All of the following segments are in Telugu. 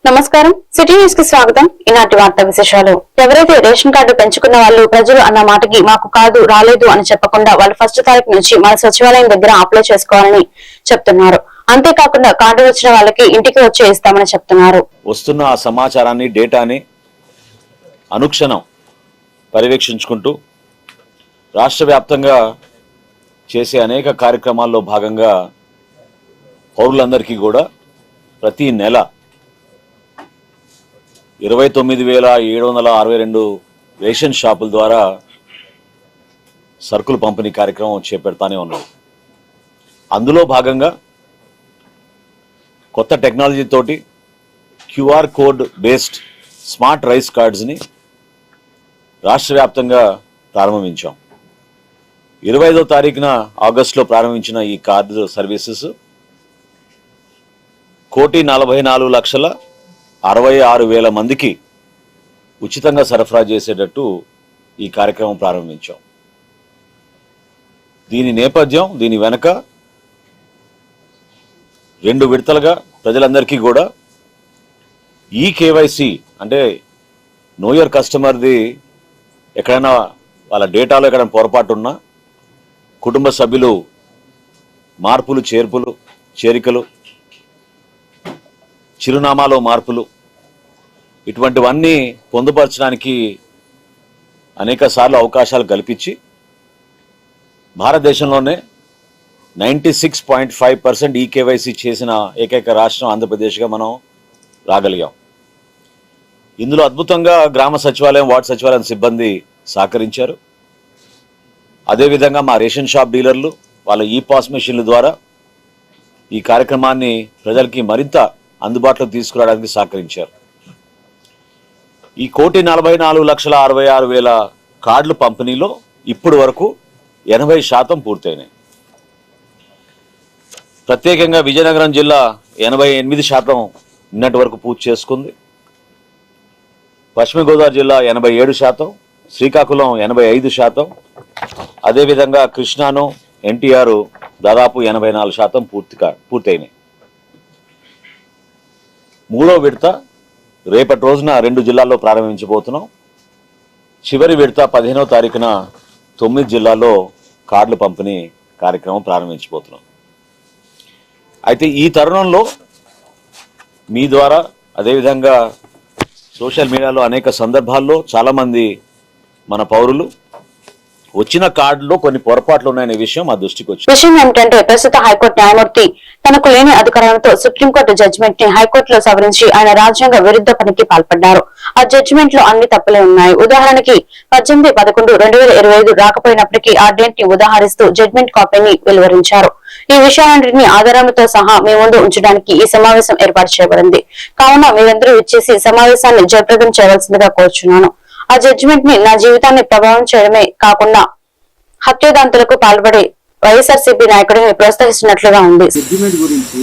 నమస్కారం, సిటీ న్యూస్ కి స్వాగతం. ఈనాటి వార్తా విశేషాలు. ఎవరైతే రేషన్ కార్డు పెంచుకున్న వాళ్ళు ప్రజలు అన్న మాటకి మాకు కార్డు రాలేదు అని చెప్పకుండా వాళ్ళు 1వ తారీఖు నుంచి మన సచివాలయం దగ్గర అప్లై చేసుకోవాలని చెప్తున్నారు. అంతేకాకుండా కార్డు వచ్చిన వాళ్ళకి ఇంటికి వచ్చి ఇస్తామని చెప్తున్నారు. వస్తున్న ఆ సమాచారాన్ని, డేటాని అనుక్షణం పర్యవేక్షించుకుంటూ రాష్ట్ర వ్యాప్తంగా చేసే అనేక కార్యక్రమాల్లో భాగంగా పౌరులందరికీ కూడా ప్రతి నెల 29,762 రేషన్ షాపుల ద్వారా సరుకులు పంపిణీ కార్యక్రమం చేపడతానే ఉన్నాం. అందులో భాగంగా కొత్త టెక్నాలజీ తోటి QR code based smart rice కార్డ్స్ని రాష్ట్ర వ్యాప్తంగా ప్రారంభించాం. 25వ తారీఖున ఆగస్టులో ప్రారంభించిన ఈ కార్డు సర్వీసెస్ 1,44,66,000 మందికి ఉచితంగా సరఫరా చేసేటట్టు ఈ కార్యక్రమం ప్రారంభించాం. దీని నేపథ్యం, దీని వెనక 2 విడతలుగా ప్రజలందరికీ కూడా ఈ కేవైసీ అంటే నో యువర్ కస్టమర్ది ఎక్కడైనా వాళ్ళ డేటాలో ఎక్కడైనా పొరపాటు ఉన్నా, కుటుంబ సభ్యులు మార్పులు, చేరికలు, చిరునామాలో మార్పులు, ఇటువంటివన్నీ పొందుపరచడానికి అనేక సార్లు అవకాశాలు కల్పించి భారతదేశంలోనే 96.5% ఈ కేవైసీ చేసిన ఏకైక రాష్ట్రం ఆంధ్రప్రదేశ్గా మనం రాగలిగాం. ఇందులో అద్భుతంగా గ్రామ సచివాలయం, వార్డు సచివాలయం సిబ్బంది సహకరించారు. అదేవిధంగా మా రేషన్ షాప్ డీలర్లు వాళ్ళ ఈ పాస్ మెషిన్ల ద్వారా ఈ కార్యక్రమాన్ని ప్రజలకి మరింత అందుబాటులో తీసుకురావడానికి సహకరించారు. ఈ 1,44,66,000 కార్డుల పంపిణీలో ఇప్పటి వరకు 80% పూర్తయినాయి. ప్రత్యేకంగా విజయనగరం జిల్లా 88% నిన్నటి వరకు పూర్తి చేసుకుంది. పశ్చిమ గోదావరి జిల్లా 87%, శ్రీకాకుళం 85%, అదేవిధంగా కృష్ణాను, ఎన్టీఆర్ దాదాపు 84% పూర్తయినాయి. 3వ విడత రేపటి రోజున 2 జిల్లాల్లో ప్రారంభించబోతున్నాం. చివరి విడత 15వ తారీఖున 9 జిల్లాల్లో కార్డుల పంపిణీ కార్యక్రమం ప్రారంభించబోతున్నాం. అయితే ఈ తరుణంలో మీ ద్వారా, అదేవిధంగా సోషల్ మీడియాలో అనేక సందర్భాల్లో చాలామంది మన పౌరులు వచ్చిన కార్డులో కొన్ని పొరపాట్లు ఉన్నాయనే విషయం మా దృష్టికి వచ్చింది. విషయం ఏమిటంటే, ప్రస్తుత హైకోర్టు న్యాయమూర్తి తనకు లేని అధికారంతో సుప్రీంకోర్టు జడ్జిమెంట్ ని హైకోర్టులో సవరించి ఆయన రాజ్యాంగ విరుద్ధ పనికి పాల్పడ్డారు. ఆ జడ్జిమెంట్ లో అన్ని తప్పులే ఉన్నాయి. ఉదాహరణకి 18/11/2025 రాకపోయినప్పటికీ ఆ డేట్ ని ఉదాహరిస్తూ జడ్జిమెంట్ కాపీని వెలువరించారు. ఈ విషయాలన్నింటినీ ఆధారాలతో సహా మీ ముందు ఉంచడానికి ఈ సమావేశం ఏర్పాటు చేయబడింది. కావున మీరందరూ ఇచ్చేసి సమావేశాన్ని జయప్రదం చేయవలసిందిగా కోరుచున్నాను. ఆ జడ్జిమెంట్ ని నా జీవితాన్ని ప్రభావం చేయడమే కాకుండా హత్యాదాంతులకు పాల్పడే వైఎస్ఆర్సీపీ నాయకుడిని ప్రోత్సహిస్తున్నట్లుగా ఉంది. జడ్జిమెంట్ గురించి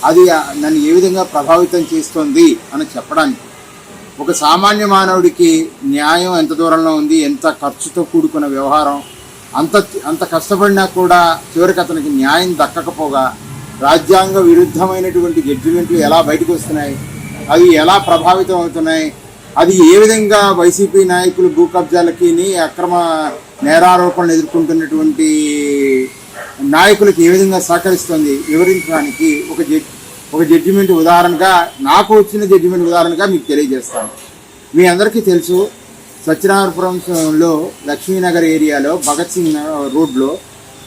అది నన్ను ఏ విధంగా ప్రభావితం చేస్తోంది అని చెప్పడానికి, ఒక సామాన్య మానవుడికి న్యాయం ఎంత దూరంలో ఉంది, ఎంత ఖర్చుతో కూడుకున్న వ్యవహారం, అంత కష్టపడినా కూడా చివరికి అతనికి న్యాయం దక్కకపోగా రాజ్యాంగ విరుద్ధమైనటువంటి జడ్జిమెంట్లు ఎలా బయటకు వస్తున్నాయి, అవి ఎలా ప్రభావితం అవుతున్నాయి, అది ఏ విధంగా వైసీపీ నాయకులు భూ కబ్జాలకి, అక్రమ నేరారోపణలు ఎదుర్కొంటున్నటువంటి నాయకులకు ఏ విధంగా సహకరిస్తుంది వివరించడానికి ఒక జడ్జిమెంట్ ఉదాహరణగా, నాకు వచ్చిన జడ్జిమెంట్ ఉదాహరణగా మీకు తెలియజేస్తాను. మీ అందరికీ తెలుసు, సత్యనారాయణపురంలో లక్ష్మీనగర్ ఏరియాలో భగత్ సింగ్ రోడ్లో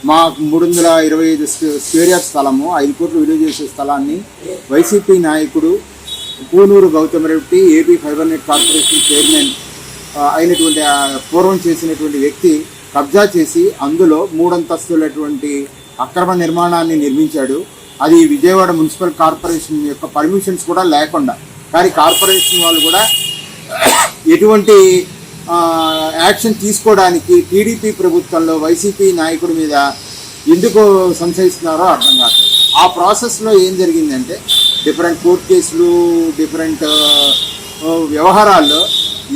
మా 325 స్క్వేర్ యార్డ్ స్థలము, 5 కోట్లు విలువ చేసే స్థలాన్ని వైసీపీ నాయకుడు Punuru Gautham Reddy, AP fibre net corporation chairman అయినటువంటి పూర్వం చేసినటువంటి వ్యక్తి కబ్జా చేసి అందులో 3 అంతస్తులటువంటి అక్రమ నిర్మాణాన్ని నిర్మించాడు. అది విజయవాడ మున్సిపల్ కార్పొరేషన్ యొక్క పర్మిషన్స్ కూడా లేకుండా, కానీ కార్పొరేషన్ వాళ్ళు కూడా ఎటువంటి యాక్షన్ తీసుకోవడానికి టీడీపీ ప్రభుత్వంలో వైసీపీ నాయకుడి మీద ఎందుకు సంశయిస్తున్నారో అర్థం కాదు. ఆ ప్రాసెస్లో ఏం జరిగిందంటే, డిఫరెంట్ కోర్టు కేసులు, డిఫరెంట్ వ్యవహారాల్లో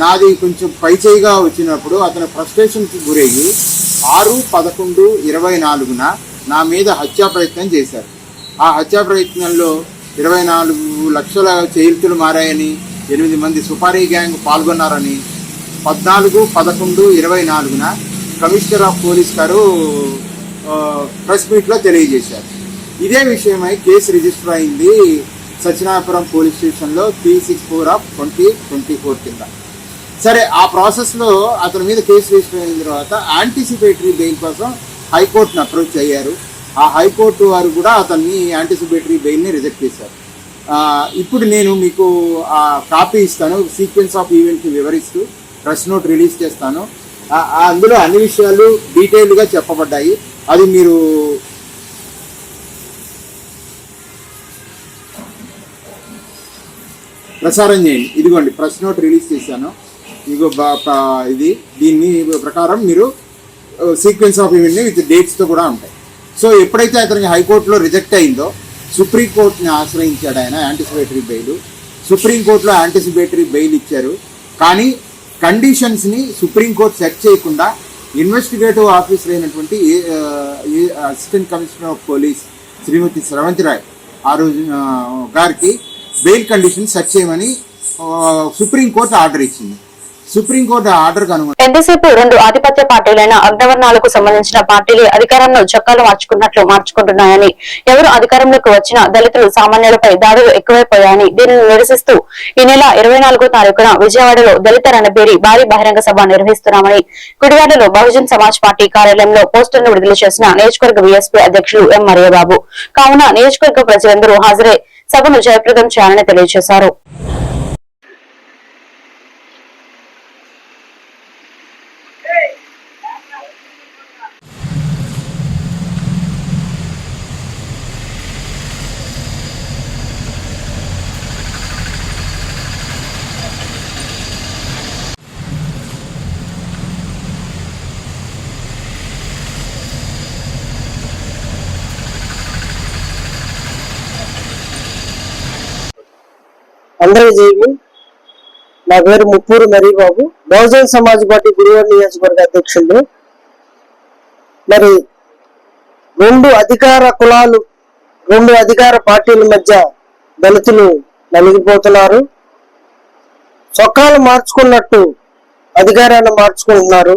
నాది కొంచెం పైచేయిగా వచ్చినప్పుడు అతను ఫ్రస్ట్రేషన్కి గురయ్యి 6/11/24 నా మీద హత్యా ప్రయత్నం చేశారు. ఆ హత్యా ప్రయత్నంలో 24 లక్షల చేతులు మారాయని, 8 మంది సుపారీ గ్యాంగ్ పాల్గొన్నారని 14/11/24న కమిషనర్ ఆఫ్ పోలీస్ గారు ప్రెస్ మీట్లో తెలియజేశారు. ఇదే విషయమై కేసు రిజిస్టర్ అయింది సత్యనారాయణపురం పోలీస్ స్టేషన్లో 364/2024 కింద. సరే, ఆ ప్రాసెస్లో అతని మీద కేసు రిజిస్టర్ అయిన తర్వాత యాంటిసిపేటరీ బెయిల్ కోసం హైకోర్టును అప్రోచ్ అయ్యారు. ఆ హైకోర్టు వారు కూడా అతన్ని యాంటిసిపేటరీ బెయిల్ని రిజెక్ట్ చేశారు. ఇప్పుడు నేను మీకు ఆ కాపీ ఇస్తాను, సీక్వెన్స్ ఆఫ్ ఈవెంట్ని వివరిస్తూ ప్రెస్ నోట్ రిలీజ్ చేస్తాను. అందులో అన్ని విషయాలు డీటెయిల్గా చెప్పబడ్డాయి. అది మీరు ప్రసారం చేయండి. ఇదిగోండి ప్రెస్ నోట్ రిలీజ్ చేశాను. ఇదిగో దీన్ని ప్రకారం మీరు సీక్వెన్స్ ఆఫ్ ఈవెంట్ని విత్ డేట్స్తో కూడా ఉంటాయి. సో ఎప్పుడైతే అతనికి హైకోర్టులో రిజెక్ట్ అయిందో సుప్రీంకోర్టుని ఆశ్రయించాడు ఆయన యాంటిసిపేటరీ బెయిల్. సుప్రీంకోర్టులో యాంటిసిపేటరీ బెయిల్ ఇచ్చారు. కానీ కండిషన్స్ని సుప్రీంకోర్టు సెట్ చేయకుండా ఇన్వెస్టిగేటివ్ ఆఫీసర్ అయినటువంటి అసిస్టెంట్ కమిషనర్ ఆఫ్ పోలీస్ శ్రీమతి స్రవంతి రాయ్ ఆ రోజు గారికి బెయిల్ కండిషన్ సెట్ చేయమని సుప్రీంకోర్టు ఆర్డర్ ఇచ్చింది. సుప్రీంకోర్టు ఆర్డర్ కనుగొని ఎంతసేపు 2 ఆధిపత్య పార్టీలైన అగ్రవర్ణాలకు సంబంధించిన పార్టీలే అధికారంలో చొక్కాలు మార్చుకుంటున్నాయని, ఎవరు అధికారంలోకి వచ్చినా దళితులు సామాన్యులపై దాడులు ఎక్కువైపోయాయని, దీనిని నిరసిస్తూ ఈ నెల 24వ తారీఖున విజయవాడలో దళిత రణబేరి భారీ బహిరంగ సభ నిర్వహిస్తున్నామని గుడివాడలో బహుజన్ సమాజ్ పార్టీ కార్యాలయంలో పోస్టర్ను విడుదల చేసిన నియోజకవర్గ బీఎస్పీ అధ్యక్షులు ఎం మరియబాబు. కావున నియోజకవర్గ ప్రజలందరూ హాజరై సభను జయప్రదం చేయాలని తెలియజేశారు. అందరికీ జైలు. నా పేరు ముప్పూరు మరియబాబు, బహుజన్ సమాజ్ పార్టీ గుడివాడ నియోజకవర్గ అధ్యక్షుడు. మరి 2 అధికార కులాలు, 2 అధికార పార్టీల మధ్య దళితులు నలిగిపోతున్నారు. చొక్కాలు మార్చుకున్నట్టు అధికారాన్ని మార్చుకుంటున్నారు.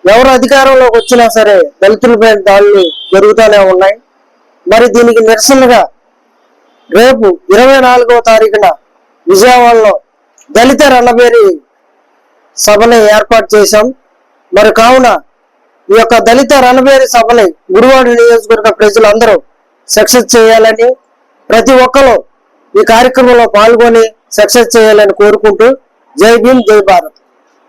ఎవరు అధికారంలోకి వచ్చినా సరే దళితులపై దాడులు జరుగుతూనే ఉన్నాయి. మరి దీనికి నిరసనగా రేపు 24వ తారీఖున విజయవాడలో దళిత రణబేరి సభని ఏర్పాటు చేశాం. మరి కావున ఈ యొక్క దళిత రణబేరి సభని గుడివాడ నియోజకవర్గ ప్రజలందరూ సక్సెస్ చేయాలని, ప్రతి ఒక్కరూ ఈ కార్యక్రమంలో పాల్గొని సక్సెస్ చేయాలని కోరుకుంటూ జై భీమ్, జై భారత్.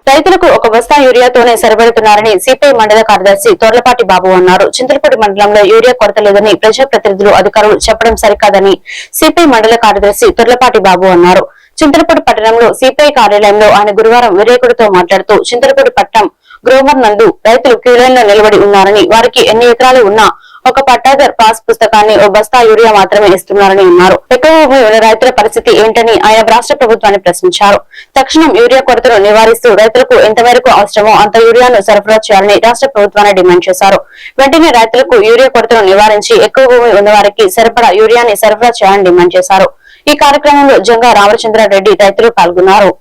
రైతులకు 1 బస్తా యూరియాతోనే సరిపెడుతున్నారని సిపిఐ మండల కార్యదర్శి తొర్లపాటి బాబు అన్నారు. చింతలపూడి మండలంలో యూరియా కొరత లేదని ప్రజాప్రతినిధులు, అధికారులు చెప్పడం సరికాదని సిపిఐ మండల కార్యదర్శి తొర్లపాటి బాబు అన్నారు. చింతలపూడి పట్టణంలో సిపిఐ కార్యాలయంలో ఆయన గురువారం విలేకరులతో మాట్లాడుతూ చింతలపూడి పట్టణం గ్రోమర్ నందు రైతులు క్యూలైన్లో నిలబడి ఉన్నారని, వారికి ఎన్ని ఎకరాలు ఉన్నా ఒక పట్టాదార్ పాస్ పుస్తకాన్ని 1 బస్తా యూరియా మాత్రమే ఇస్తున్నారని అన్నారు. ఎక్కువ భూమి ఉన్న రైతుల పరిస్థితి ఏంటని ఆయన రాష్ట్ర ప్రభుత్వాన్ని ప్రశ్నించారు. తక్షణం యూరియా కొరతను నివారిస్తూ రైతులకు ఎంత మేరకు అవసరమో అంత యూరియాను సరఫరా చేయాలని రాష్ట్ర ప్రభుత్వాన్ని డిమాండ్ చేశారు. వెంటనే రైతులకు యూరియా కొరతను నివారించి ఎక్కువ భూమి ఉన్న వారికి సరిపడా యూరియాని సరఫరా చేయాలని డిమాండ్ చేశారు. ఈ కార్యక్రమంలో జంగా రామచంద్రారెడ్డి తదితరులు పాల్గొన్నారు.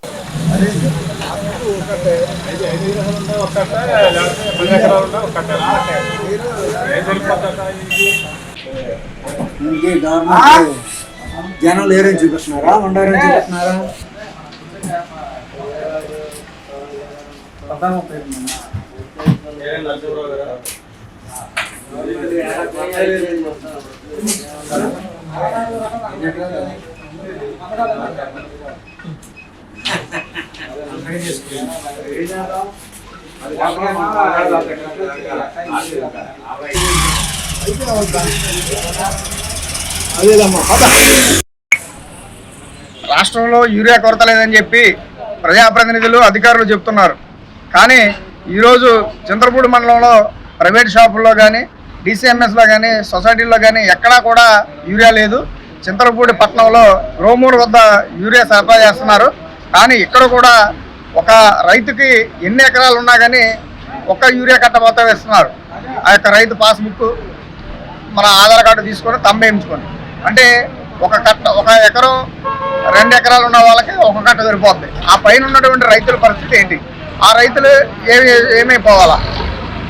జనాలు ఏరేం చూపిస్తున్నారా, మండారం చూపిస్తున్నారా? రాష్ట్రంలో యూరియా కొరత లేదని చెప్పి ప్రజాప్రతినిధులు, అధికారులు చెప్తున్నారు. కానీ ఈరోజు చింతలపూడి మండలంలో ప్రైవేట్ షాపుల్లో కానీ, డిసిఎంఎస్లో కానీ, సొసైటీల్లో కానీ ఎక్కడా కూడా యూరియా లేదు. చింతలపూడి పట్టణంలో రోమూరు వద్ద యూరియా సరఫరా చేస్తున్నారు. కానీ ఇక్కడ కూడా ఒక రైతుకి ఎన్ని ఎకరాలు ఉన్నా కానీ ఒక్క యూరియా కట్ట మొత్తం ఇస్తున్నారు. ఆ యొక్క రైతు పాస్బుక్, మన ఆధార్ కార్డు తీసుకొని తమ్మేయించుకొని అంటే ఒక ఎకరం 2 ఎకరాలు ఉన్న వాళ్ళకి ఒక కట్ట సరిపోద్ది. ఆ పైన ఉన్నటువంటి రైతుల పరిస్థితి ఏంటి? ఆ రైతులు ఏమైపోవాలా?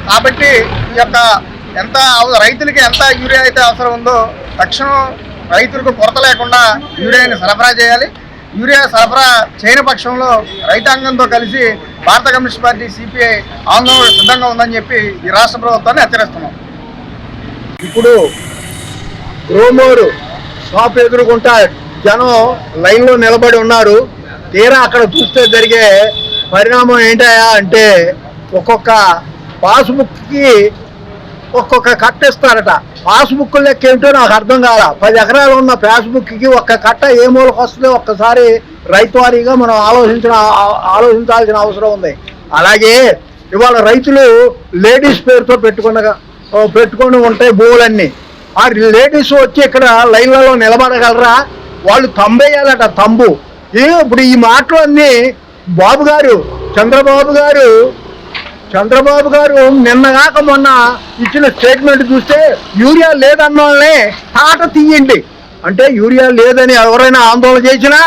కాబట్టి ఈ యొక్క రైతులకి ఎంత యూరియా అయితే అవసరం ఉందో తక్షణం రైతులకు కొరత లేకుండా యూరియాని సరఫరా చేయాలి. యూరియా సరఫరా చేయని పక్షంలో రైతాంగంతో కలిసి భారత కమ్యూనిస్ట్ పార్టీ సిపిఐ ఆందోళన సిద్ధంగా ఉందని చెప్పి ఈ రాష్ట్ర ప్రభుత్వాన్ని హెచ్చరిస్తున్నాం. ఇప్పుడు గ్రోమోరు షాప్ ఎదురుకుంటా జనం లైన్లో నిలబడి ఉన్నారు. తీరా అక్కడ చూస్తే జరిగే పరిణామం ఏంటయా అంటే ఒక్కొక్క పాస్బుక్కి ఒక్కొక్క కట్ట ఇస్తారట. పాస్బుక్ లెక్క ఏమిటో నాకు అర్థం కాల. 10 ఎకరాలు ఉన్న పాస్బుక్కి ఒక్క కట్ట ఏ మూలకు వస్తుందో ఒక్కసారి రైతు వారీగా మనం ఆలోచించాల్సిన అవసరం ఉంది. అలాగే ఇవాళ రైతులు లేడీస్ పేరుతో పెట్టుకొని ఉంటాయి భూములన్నీ. ఆ లేడీస్ వచ్చి ఇక్కడ లైన్లలో నిలబడగలరా? వాళ్ళు తంబేయాలట, తంబు. ఇప్పుడు ఈ మాటలు అన్నీ చంద్రబాబు గారు నిన్నగాక మొన్న ఇచ్చిన స్టేట్మెంట్ చూస్తే యూరియా లేదన్న వాళ్ళని తాట తీయండి అంటే, యూరియా లేదని ఎవరైనా ఆందోళన చేసినా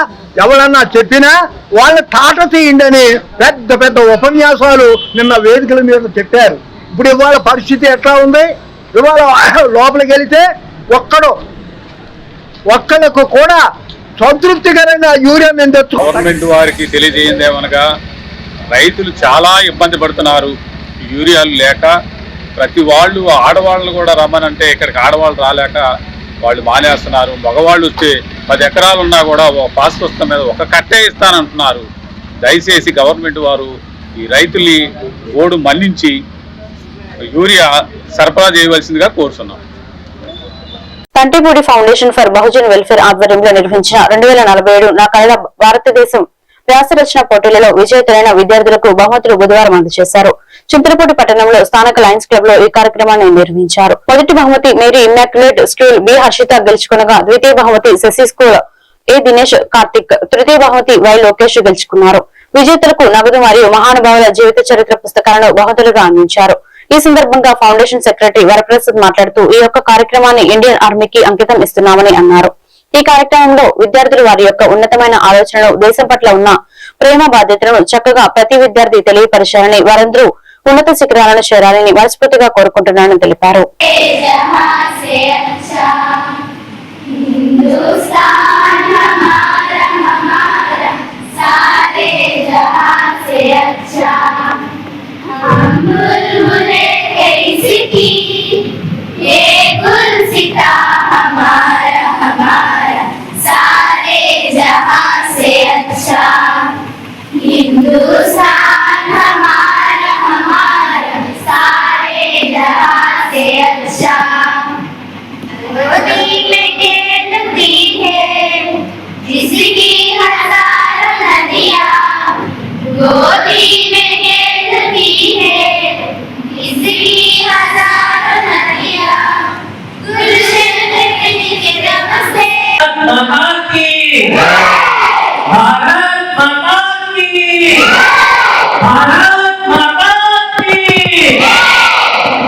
ఎవరన్నా చెప్పినా వాళ్ళ తాట తీయండి అని పెద్ద పెద్ద ఉపన్యాసాలు నిన్న వేదికల మీద చెప్పారు. ఇప్పుడు ఇవాళ పరిస్థితి ఎట్లా ఉంది? ఇవాళ లోపలికి వెళితే ఒక్కళ్ళకు కూడా సంతృప్తికరంగా యూరియా మేము తెచ్చు. గవర్నమెంట్ వారికి తెలియజేయందేమనగా రైతులు చాలా ఇబ్బంది పడుతున్నారు. యూరియాలు లేక ప్రతి వాళ్ళు ఆడవాళ్ళు కూడా రమ్మనంటే ఇక్కడికి ఆడవాళ్ళు రాలేక వాళ్ళు మానేస్తున్నారు. మగవాళ్ళు వచ్చి 10 ఎకరాలు ఉన్నా కూడా పాస్ పుస్తకం మీద ఒక కట్టే ఇస్తానంటున్నారు. దయచేసి గవర్నమెంట్ వారు ఈ రైతుల్ని ఓడు మన్నించి యూరియా సరఫరా చేయవలసిందిగా కోరుతున్నాం. Tantipudi foundation for Bahujan welfare ఆధ్వర్యంలో నిర్వహించిన 2047 నా కళ భారతదేశం వ్యాసరచన పోటీలలో విజేతలైన విద్యార్థులకు బహుమతులు బుధవారం అందజేశారు. చింతలపూడి పట్టణంలో స్థానిక లయన్స్ క్లబ్ లో ఈ కార్యక్రమాన్ని నిర్వహించారు. మొదటి బహుమతి Mary Immaculate school B Harshitha గెలుచుకునగా, ద్వితీయ బహుమతి శశి స్కూల్ ఏ దినేష్ కార్తిక్, తృతీయ బహుమతి వై లోకేష్ గెలుచుకున్నారు. విజేతలకు నగదు మరియు మహానుభావుల జీవిత చరిత్ర పుస్తకాలను బహుమతులుగా అందించారు. ఈ సందర్భంగా ఫౌండేషన్ సెక్రటరీ వరప్రసాద్ మాట్లాడుతూ ఈ యొక్క కార్యక్రమాన్ని ఇండియన్ ఆర్మీకి అంకితం ఇస్తున్నామని అన్నారు. ఈ కార్యక్రమంలో విద్యార్థులు వారి యొక్క ఉన్నతమైన ఆలోచనలు, దేశం పట్ల ఉన్న ప్రేమ బాధ్యతలను చక్కగా ప్రతి విద్యార్థి తెలియపరిచారని, వారందరూ ఉన్నత శిఖరాలను చేరాలని మనస్ఫూర్తిగా కోరుకుంటున్నానని తెలిపారు.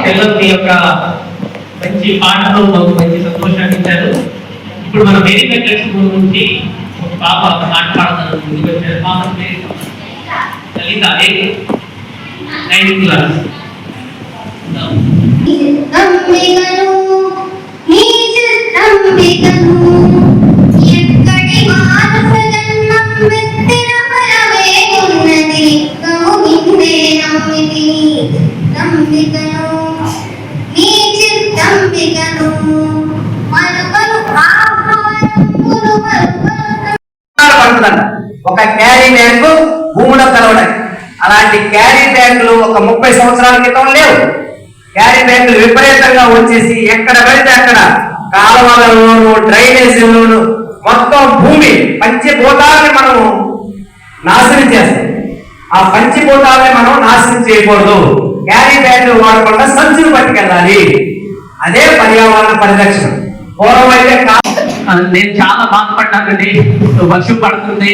పిల్లలకి యొక్క మంచి పాటలు మాకు మంచి సంతోషాన్ని ఇచ్చారు. ఇప్పుడు మన మేరీ మెట్రిక్ స్కూల్ నుంచి ఒక పాప పాట పాడుతున్నారు. ముందుకు వచ్చారు. పాప పేరు లలిత, 9th క్లాస్. ఒక క్యారీ బ్యాగ్ భూమిలో కలవడానికి, అలాంటి క్యారీ బ్యాగులు ఒక 30 సంవత్సరాల క్రితం లేవు. క్యారీ బ్యాగులు విపరీతంగా వచ్చేసి ఎక్కడ పడితే అక్కడ కాలువలలోను, డ్రైనేజీలోను మొత్తం భూమి పంచభూతాలని మనం నాశనం చేస్తాం. ఆ పంచభూతాలని మనం నాశనం చేయకూడదు. క్యారీ బ్యాగులు వాడకుండా సంచులు పట్టుకెళ్ళాలి. అదే పర్యావరణ పరిరక్షణ. పూర్వం అయితే నేను చాలా బాధపడ్డానండి. వర్షం పడుతుంది,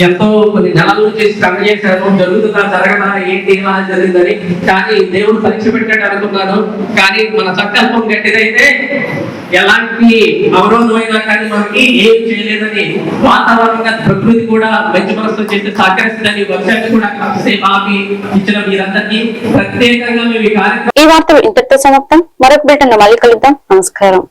ఎంతో కొన్ని నెలల నుంచి శ్రమ చేశాను, జరుగుతుందా జరగదా ఏంటి ఇలా జరిగిందని. కానీ దేవుడు పరీక్ష పెట్టాడు అనుకున్నాను. కానీ మన సంకల్పం గట్టిదైతే ఎలాంటి అవరోధమైనా కానీ మనకి ఏం చేయలేదని, వాతావరణంగా ప్రకృతి కూడా మంచి మనసుతో చేసి సహకరిస్తుందని, వర్షాన్ని కూడా కాసేపు ఆపి ఇచ్చిన మీరందరికీ ప్రత్యేకంగా మేము ఈ కార్యక్రమం. ఈ వార్తలు ఇంతటితో సమాప్తం. మరొక బిల్టన్ మళ్ళీ కలుద్దాం. నమస్కారం.